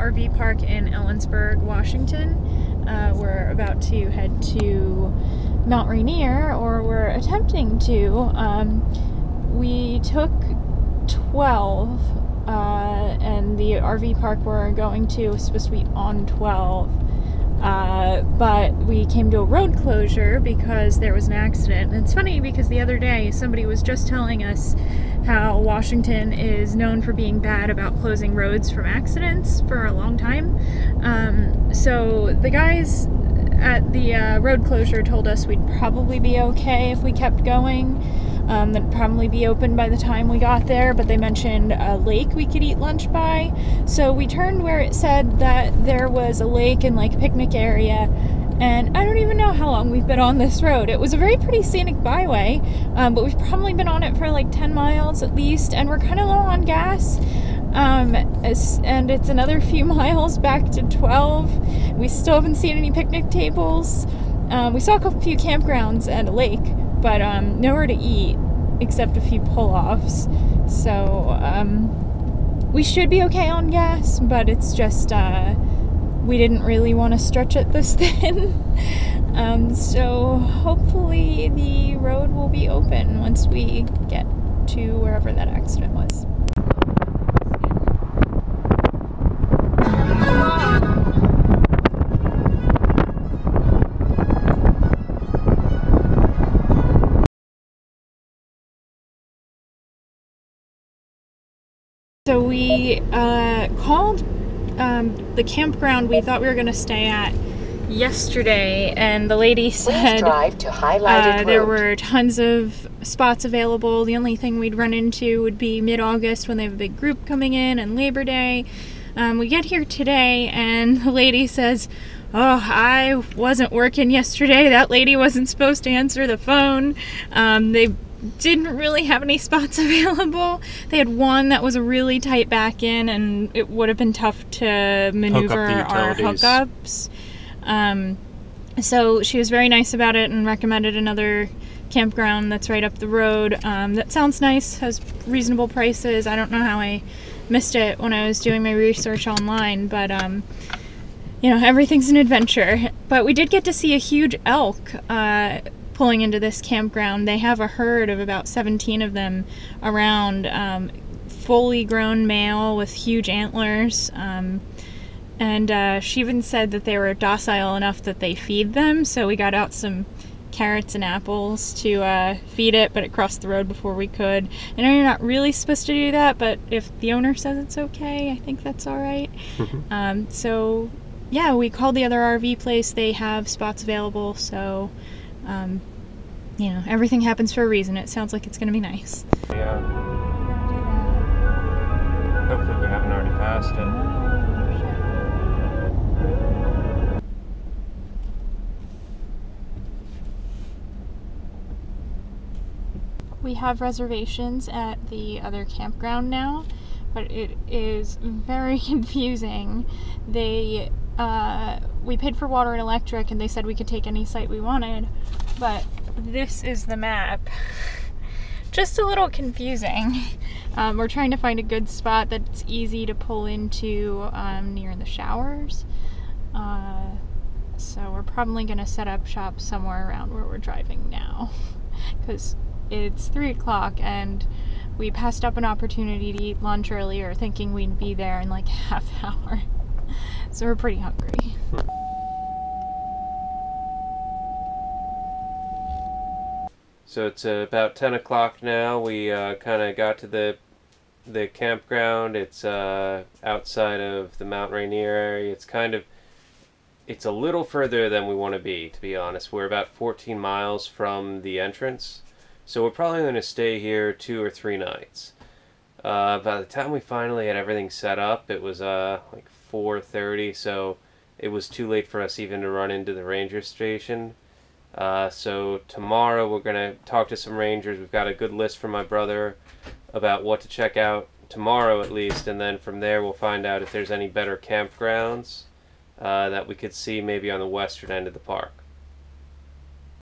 RV park in Ellensburg, Washington. We're about to head to Mount Rainier, or we're attempting to. We took 12, and the RV park we're going to was supposed to be on 12. But we came to a road closure because there was an accident. And it's funny because the other day somebody was just telling us how Washington is known for being bad about closing roads from accidents for a long time. So the guys at the road closure told us we'd probably be okay if we kept going. That'd probably be open by the time we got there, but they mentioned a lake we could eat lunch by. So we turned where it said that there was a lake and like picnic area, and I don't even know how long we've been on this road. It was a very pretty scenic byway, but we've probably been on it for like 10 miles at least, and we're kind of low on gas. And it's another few miles back to 12. We still haven't seen any picnic tables. We saw a few campgrounds and a lake, but nowhere to eat except a few pull-offs. So we should be okay on gas, but it's just we didn't really want to stretch it this thin. So hopefully the road will be open once we get to wherever that accident was. So we called the campground we thought we were going to stay at yesterday, and the lady said drive to highlighted there road. were tons of spots available. The only thing we'd run into would be mid-August when they have a big group coming in, and Labor Day. We get here today and the lady says, "Oh, I wasn't working yesterday. That lady wasn't supposed to answer the phone." They didn't really have any spots available. They had one that was a really tight back in, and it would have been tough to maneuver our hookups. So she was very nice about it and recommended another campground that's right up the road. That sounds nice, has reasonable prices. I don't know how I missed it when I was doing my research online, but you know, everything's an adventure. But we did get to see a huge elk pulling into this campground. They have a herd of about 17 of them around, fully grown male with huge antlers, and she even said that they were docile enough that they feed them, so we got out some carrots and apples to feed it, but it crossed the road before we could. I know you're not really supposed to do that, but if the owner says it's okay, I think that's alright. So yeah, we called the other RV place. They have spots available, so you know, everything happens for a reason. It sounds like it's going to be nice. Yeah. Hopefully we haven't already passed it. We have reservations at the other campground now, but it is very confusing. We paid for water and electric, and they said we could take any site we wanted, but this is the map. Just a little confusing. We're trying to find a good spot that's easy to pull into near the showers. So we're probably going to set up shop somewhere around where we're driving now, because it's 3 o'clock and we passed up an opportunity to eat lunch earlier thinking we'd be there in like a half hour. So we're pretty hungry. So it's about 10 o'clock now. We kind of got to the campground. It's outside of the Mount Rainier area. It's a little further than we want to be honest. We're about 14 miles from the entrance. So we're probably going to stay here 2 or 3 nights. By the time we finally had everything set up, it was like 4:30, so it was too late for us even to run into the ranger station. So tomorrow we're going to talk to some rangers. We've got a good list from my brother about what to check out tomorrow at least, and then from there we'll find out if there's any better campgrounds that we could see maybe on the western end of the park.